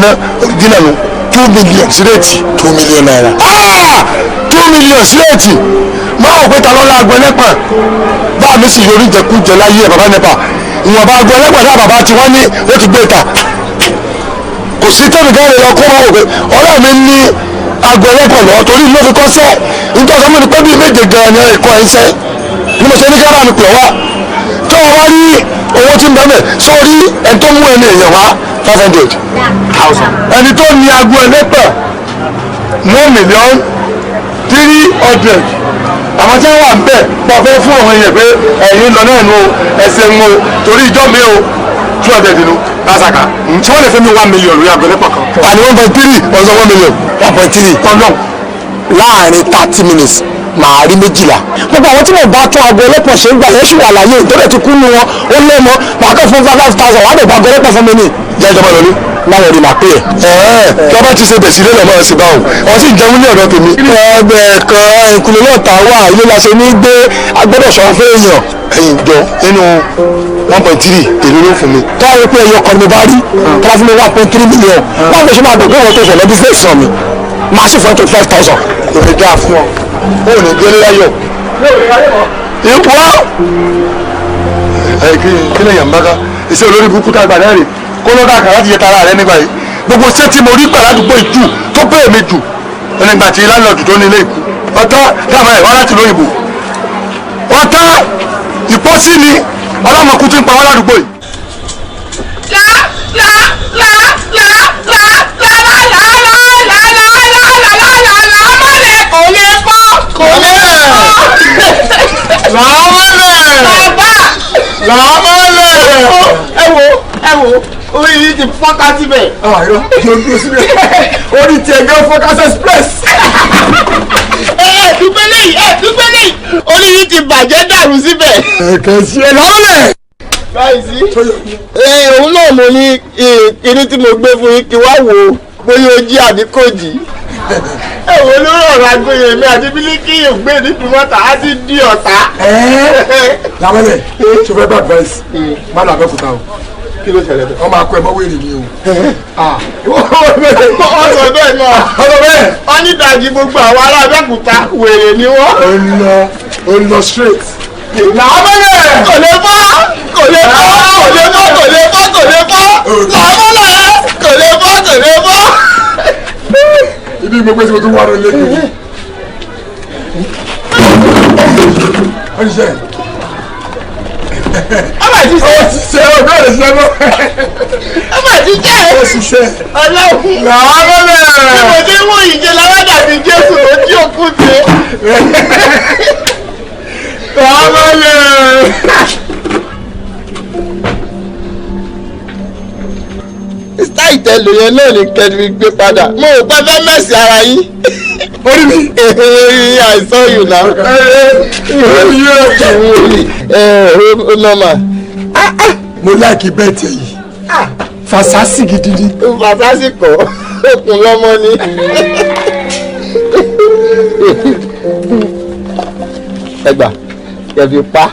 original no 2 million síréètì 2 million naira. 2 million síréètì máa wò pé ta lọ́la agbẹ́lẹ́pà bá mi sì yorí jẹkújẹ láyé ẹ̀ bàbá nípa ìwọ̀nba agbẹ́lẹ́pà náà bàbá tí wọ́n ní ó ti gbé ta kò sí tẹ́mi káyọ̀ lọ kó máa wò pé ọ̀rẹ́ mi ní agbẹ́lẹ́pà lọ torí ló fi kọ́sẹ́ nítorí ọmọ mi pé bíi méje gan-an ni ẹ̀kọ́ ẹ̀ ń sẹ́ ni mo ṣe ní kára mi pè wá tó o wá rí owó tí ń bẹ́ẹ̀ sórí ẹ̀ tó mú ẹni èèyàn wá 500,000 ẹni tó ní agbẹ́lẹ́pà 1 million 300 àwọn tí wọ́n wà ń bẹ̀ pọ̀ fẹ́ fún àwọn èèyàn pé ẹ̀yin lọ náà nù ẹsẹ̀ ń wo torí ìjọ mi o 200 nínú lásàkà tí wọ́n lè fẹ́ mi 1 million lórí agbẹ́lẹ́pà kan. àní 1.3 ọ̀sán 1 million 1.3 tọ́lọ̀ láàrin 30 minutes màá rí 12. gbogbo àwọn tí mo bá tún aago ọlọ́pàá ṣe ń gbà yẹn ṣùgbọ́n àlàyé ìtọ́lẹ̀ ti kú nu wọn ó lé mọ́ màá kọ́ fún 5,000 wà á lè gba aago ọlọ́pàá fún mi ní. jẹ́ ìjọba lórí. láwọn rí màá pè é. tọ́ba ti ṣe bẹ̀sí lẹ́nu ọmọ ẹ̀sìn báwọn ọ̀hún sì jẹun ní ọ̀dọ̀ tèmi. ẹgbẹ́ kan ìkùnlé náà ta wà ilé la ṣe ní gbé agbọ́dọ̀ sọ fún èèyàn. ẹ̀yin jọ nínú 1.3 èlò ló fún mi. káwọn pé ẹyọ kan ni mo bá rí ká fún mi 1.3 million báwo ló ṣe máa dùn pé wọn tó sọ lọ́bí fẹ́ẹ̀ sàn mi màá sì fún 25,000. kò ní dáa fún ọ ó ní gbélé láyọ̀. ìwọ kí lè yàn bá ká iṣẹ́ olórí burúkú tá a gbà náà rè kó lọ́dọ̀ àkàrà láti yẹ tara rẹ nígbà yìí gbogbo iṣẹ́ tí mo rí gbà ládùúgbò ìjù tó bẹ́ẹ̀ mi jù ẹnìgbà tí láńlọ́ọ̀dù tó ní ilé ìkú ọ̀tá dáàmà ẹ̀ wá láti lóyìnbó ọ̀tá ìpọ́sí ni ọlọ́mọkú ti ń pa wá ládùúgbò yìí. ẹ wo orí yìí ti fọ́ká síbẹ̀. yóò dúró síbẹ̀ orí tiẹ̀ gan fọ́ká express. dúpẹ́ lẹ́yìn orí yìí ti bàjẹ́ dàrú síbẹ̀. ẹ̀kẹ́ sí ẹ lọ́lẹ̀. báyìí sí òun náà mo ní kíní tí mo gbé fún yín kí wá wò ó bóyá ó jí àbí kò jí. ẹ wo lórí ọ̀rọ̀ agbóyè mi àti bílíkì yóò gbé nípìn mọ́ta á ti di ọ̀tá. làmọ́lẹ̀ tó fẹ́ bá advice má lọ Abẹ́òkúta o. kí ló ṣẹlẹ̀ bẹ́ẹ̀. wọ́n máa kọ́ ẹ mọ́wé nìyí o. ọ̀sọ̀ bẹ́ẹ̀ náà ọ̀sọ̀ bẹ́ẹ̀. wọ́n ní ìdajì gbogbo àwọn ará Abẹ́òkúta wèrè ni wọ́n. ó lọ straight. làmọ́lẹ̀ kò lè fọ́ làmọ́lẹ̀ kò lè fọ́. ibi gbogbo ẹsẹ̀ tó wà lọ lé kiri. wọ́n ti sẹ́ ọmọ ti sẹ́ ọ̀dọ́ rẹ̀ sẹ́ mọ́. ọmọ ti jẹ́ ó sì sẹ́. ọlọ́run làmọ́lẹ̀. tí mo ti mú ìjẹ lọ́wọ́ dàbí Jésù ló jí òkú ṣe. làmọ́lẹ̀. sítáì tẹ̀lé yẹn náà ní kẹ́ni gbé padà mo ò pẹ́ fẹ́ mẹ́sì ara yín. orí mi. I saw you now. ó nọ́mà. mo láìkí bẹ́ẹ̀ tẹ̀ yìí fasasi gidi ni. fasasi kọ́ okùn lọ́mọ ni. ẹgbà kẹfì pa.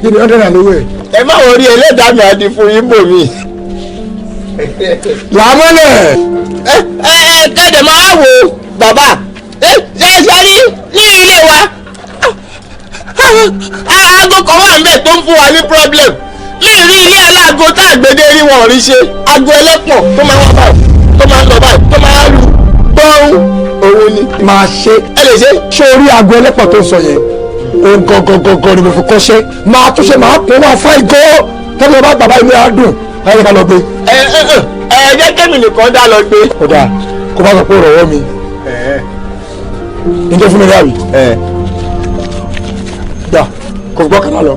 kí ni ọ̀dọ̀ náà lówó ẹ̀. ẹ má wọrí ẹlẹ́dàá mi àti fún yín bò mí. làmọ́lẹ̀. kẹ́dẹ̀ máa wò bàbá ṣe rí ní ilé wa aago kan wà ń bẹ̀ tó ń fún wa ní problem ní ìrí ilé aláàgó tá àgbèdè rí wọn ò rí ṣe aago ẹlẹ́pọ̀n tó máa ń wá báyìí tó máa ń lọ báyìí tó máa ń lu gbọ́n òun ni. máa ṣe ẹ lè ṣe. ṣé orí aago ẹlẹ́pọ̀ tó sọ yẹn o gangan ni mo fi kọ́ṣẹ́ máa túnṣe máa kó wá fáì gọ́ tẹ́lẹ̀ bá bàbá ilé adùn láyé ká lọ gbé. ẹ jẹ́ kémi nìkan dá lọ gbé. kódà kó bá sọ pé rọ̀wọ́ mi níjẹ́ fún mi dábì gbà kò gbọ́ kàná lọ.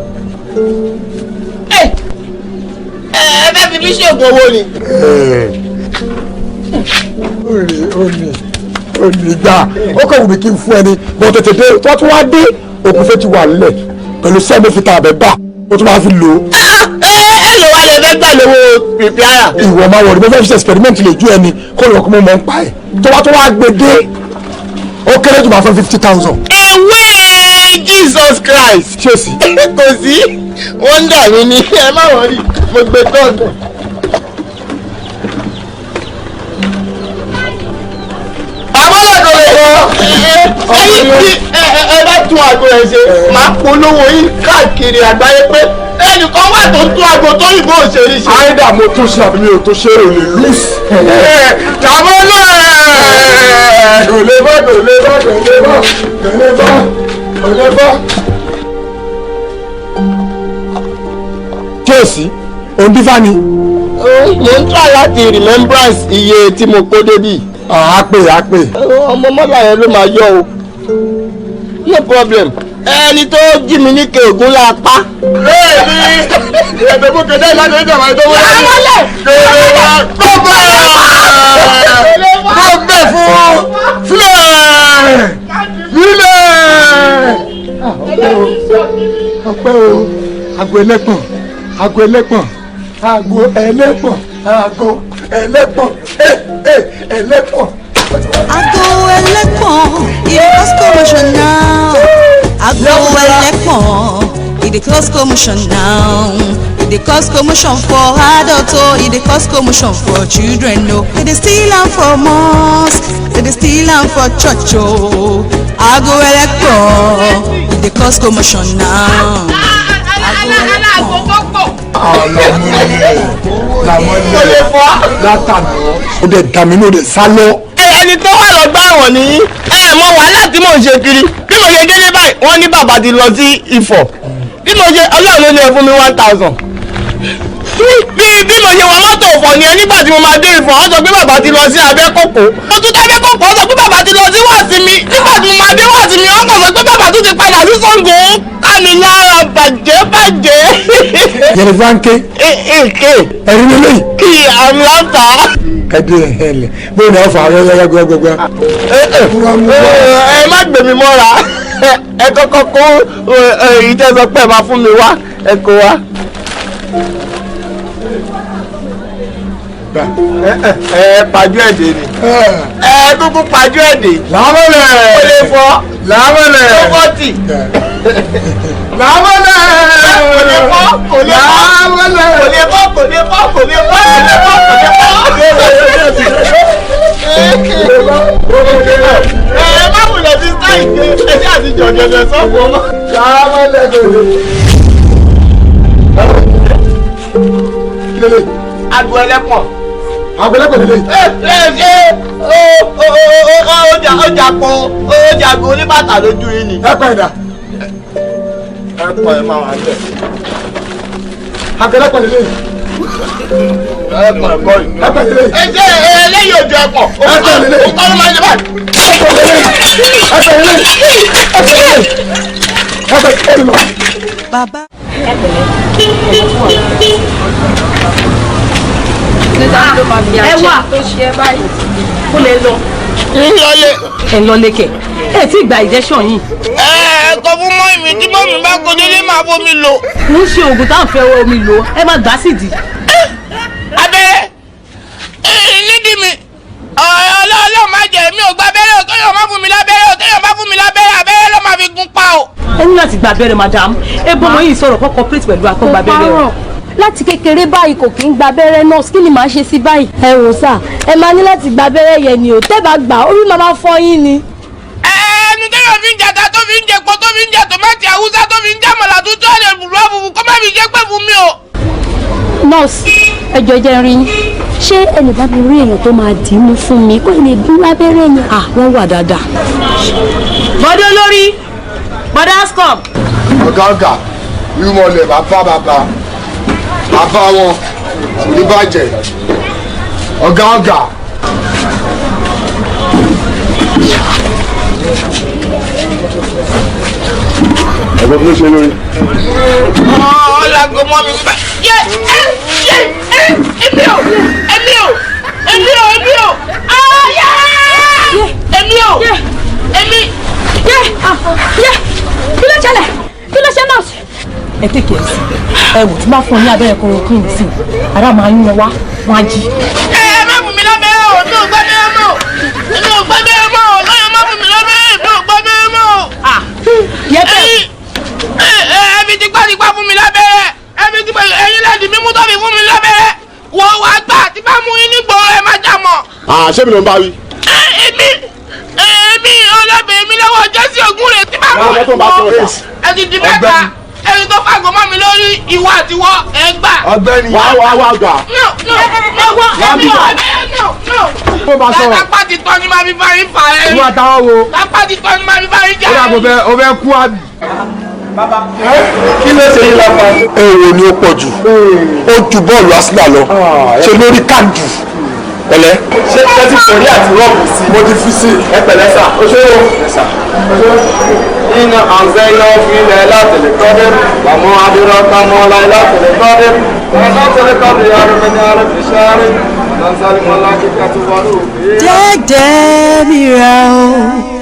ẹ fẹ́ fi mí ṣoògùn owó ni. ó ní gbà ó kàn wù mí kí n fún ẹni bó tètè dé tó tún wá dé òkúfẹ́ ti wà nílẹ̀ pẹ̀lú sẹ́mi fi ta àbẹ̀ bá ó tún máa fi lò ó. ẹ lò wá lè fẹ́ gbà lówó pìpìáyà. ìwọ máa wọ̀rọ̀ mo fẹ́ ṣe experiment lè ju ẹni kó lè wọ́n kó mo mọ̀ ń pa ẹ̀ tó bá tó wá gbé dé ó kéré jù máa fẹ́ 50,000. ewé Jesus Christ. ṣé o sì. kò sí wọ́n ń dà mí ní ẹ má wọrí mo gbé tọ́ọ̀tù. ẹ bá tún àgbo ẹ ṣe máa polówó yín káàkiri àgbáyé pé ẹnìkan wà tó tún àgbo tó yìnbó òṣèré ṣe. àìdá mo tún ṣe àbí mi ò tó ṣe ò lè lùs. tàbọ̀ náà kò lè bá kò lè bá kò lè bá kò lè bá kò lè bá. jọ́sí òǹdífà ni. mo ń try láti remembrance iye tí mo kó débì. á pè. ọmọ mọ́lá yẹn ló máa yọ o no problem ẹni tó jí mi ní keògùn la pa. bẹ́ẹ̀ni ìrẹ̀bẹ̀ mú kẹjá ìlànà ìjọba ìdánwò rẹ̀ ní. kó bẹ́ẹ̀ fún fílẹ̀. ọpẹ́ o àgọ́ ẹlẹ́pọ̀n àgọ́ ẹlẹ́pọ̀n àgọ́ ẹlẹ́pọ̀n àgọ́ ẹlẹ́pọ̀n ẹlẹ́pọ̀n. Àgọ́ ẹlẹ́pọ̀n it cause commotion now. Àgọ́ ẹlẹ́pọ̀n it dey cause commotion now. It dey cause commotion for adults o, it dey cause commotion for children o. They dey steal am for mosque, they dey steal am for church o. Àgọ́ ẹlẹ́pọ̀n it dey cause commotion now. látàná ó dẹ̀ dàmínú ó dẹ̀ sá lọ. ẹni tó wà lọ́gbà ẹ̀wọ̀n nìyí mọ wàhálà tí mò ń ṣe kiri bí mo ṣe délé báyìí wọ́n ní bàbá ti lọ sí Ifọ̀ bí mo ṣe Ọlọ́run ló ní ẹ fún mi 1000 bí mo ṣe wọ mọ́tò Ifọ̀ ni ẹ nígbà tí mo máa dé Ifọ̀ wọ́n sọ pé bàbá ti lọ sí Abẹ́kòkó mo tún dábẹ́ kòkó wọ́n sọ pé bàbá ti lọ sí Wàsímì nígbà tí mo máa dé Wàsímì wọ́n kàn sọ pé bàbá tún ti padà sí Ṣàngó kámi lára bàjẹ́. Yorùbá ń ké ẹ̀rí nílé yìí. kí àmúlàtà. kẹ́dí ẹ̀hẹ́lẹ̀ bóyá ní ọ̀fọ̀ àwọn ẹ̀yà gbẹgbẹgbẹ. ẹ má gbèmí mọ́ra ẹ kọ́kọ́ kó ìjẹ́sọ pé ẹ máa fún mi wá ẹ kó wá. Pàjọ́ ẹ̀dẹ̀ ni kúkú pàjọ́ ẹ̀dẹ̀. làmọ́lẹ̀ ó lè fọ́ làmọ́lẹ̀ lọ́kọ́tì. làmọ́lẹ̀ kò lè fọ́ kò lè fọ́ kò lè fọ́ kò lè fọ́ kò lè fọ́ kò lè fọ́. Má wulẹ̀ fi sáìkì ẹ̀jẹ̀ àti jọ̀gẹ̀dẹ̀ sọ́kùn ọmọ. làmọ́lẹ̀ kò lè. Àgọ́ ẹlẹ́pọ̀n. àgọ́ ẹlẹ́pọ̀n lè. ọjà kan ọjà kan oníbàtà lójú yín ni. ẹ pa ẹ̀dá. ẹ pọ̀ ẹ máa wà bẹ́ẹ̀. àgọ́ ẹlẹ́pọ̀n lè. ẹ̀pọ̀n ẹ̀kọ́ yìí. ẹ̀pọ̀n lè. ẹ jẹ́ eléyìí òjò ẹ̀pọ̀n. ẹ̀pọ̀n lè. òkọ́ ló máa ń jẹ báyìí. ẹ̀pọ̀n lè. ẹ̀pọ̀n lè. ẹ̀pọ̀n lè. Bàbá. ẹ wà tó ṣe báyìí kó lè lọ. ẹ lọ lékè ẹ tí gba injection yìí. ẹ kọ fún mọ́ ìmí tí mọ́mí bá kó délé máa fomi lò. mo ń ṣe oògùn táwọn fẹ́ omi lò ẹ má gbà á sì dì. abẹ́rẹ́ nídìí mi ọlọ́ọ̀lọ́ máa jẹ mi ò gba abẹ́rẹ́ o kéèyàn má fún mi lábẹ́rẹ́ o kéèyàn má fún mi lábẹ́rẹ́ abẹ́rẹ́ ló máa fi gún pa o. ẹ ní láti gba abẹ́rẹ́ madam ẹ bọ́mọ yìí sọ̀rọ̀ kọ́ cooperate pẹ̀lú akọ́gba abẹ́rẹ́ o. láti kékeré báyìí kò kí ń gba abẹ́rẹ́ nọ́ọ̀sì kí ni màá ṣe sí báyìí. ẹ wò sá ẹ máa ní láti gba abẹ́rẹ́ yẹn ni ò tẹ́ bá gbà orí màmá fọ́ yín ni. ẹnu téèyàn fi ń jata tó fi ń jẹ pọ̀ tó fi ń jẹ tòmátì haúsá tó fi ń jẹ àmàlà tó tó lè bùrọ̀ àbùkù kó má fi jẹ́ pé fún mi o. nọ́ọ̀sì ẹjọ́ jẹ́ rí yín ṣé ẹnì bá mi rí èèyàn tó máa dì í mú fún mi kó lè dún lábẹ́rẹ́ ni. wọ́n wà dáadáa. bọ́dọ̀ lórí bọ́dọ̀ ascom. ọ̀gá wíwọlẹ̀ bàbá wọn kò ní bàjẹ́ ọ̀gá. ẹ̀gbọ́n tó ṣe lórí. ọ̀làgò mọ́ mi bá kí ló ṣe náà. ẹ kéèké ẹ wò tí bá fún ọ ní abẹ́rẹ́ chloroquine sí ara máa ń yan wá wọn á jí. ẹ má fún mi lábẹ́rẹ́ o mi ò gbọ́ bẹ́rẹ́ mọ́ mi ò gbọ́ bẹ́rẹ́ mọ́ o lọ́yọ̀ má fún mi lábẹ́rẹ́ mi ò gbọ́ bẹ́rẹ́ mọ́ o. ẹbí tipátipá fún mi lábẹ́rẹ́ ẹbí tipá ẹyin lẹ́dí mímú tó fi fún mi lábẹ́rẹ́ wọ́n wá gbà tí bá mú yín nígbò ẹ má jà mọ́. ṣé mi ló ń bá wí. èmi ọlọ́bẹ̀ mi lọ́wọ́ jẹ́sí ogún rẹ̀ tí máa bọ̀ ẹ ti di mẹ́ta ẹni tó fàgọ́ mọ́ mi lórí ìwọ àtiwọ́ ẹ gbà. ọ̀gbẹ́ni wá gbà. lápá ti tọ́ ni máa fi bá yín fà ẹ́. ìwọ àtàwọn wo. lápá ti tọ́ ni máa fi bá yín jà. ó dà o fẹ́ kú àbí. kí ló ṣe yín lápá. èrò ni ó pọ̀ jù ó ju bọ́ọ̀lù Arsenal lọ ṣe lórí káàdù pẹ̀lẹ́. ṣé tẹ́tí sọ̀rí àti rọ́ọ̀bù sí. mo ti fi sí ẹ pẹ̀lẹ́ sà. o ṣe o. iná àǹzẹ́ iná fi ilẹ̀ látẹ̀lẹ̀ kọ́dé làmọ́ adúrà kámọ́ láì látẹ̀lẹ̀ kọ́dé látẹ̀lẹ̀ kọ́dé arúgbó ní arúgbó sáré lọ́sàrí mọ́lá kíkà tó wà lóògbé. dẹ́ẹ̀dẹ́ mi ra o.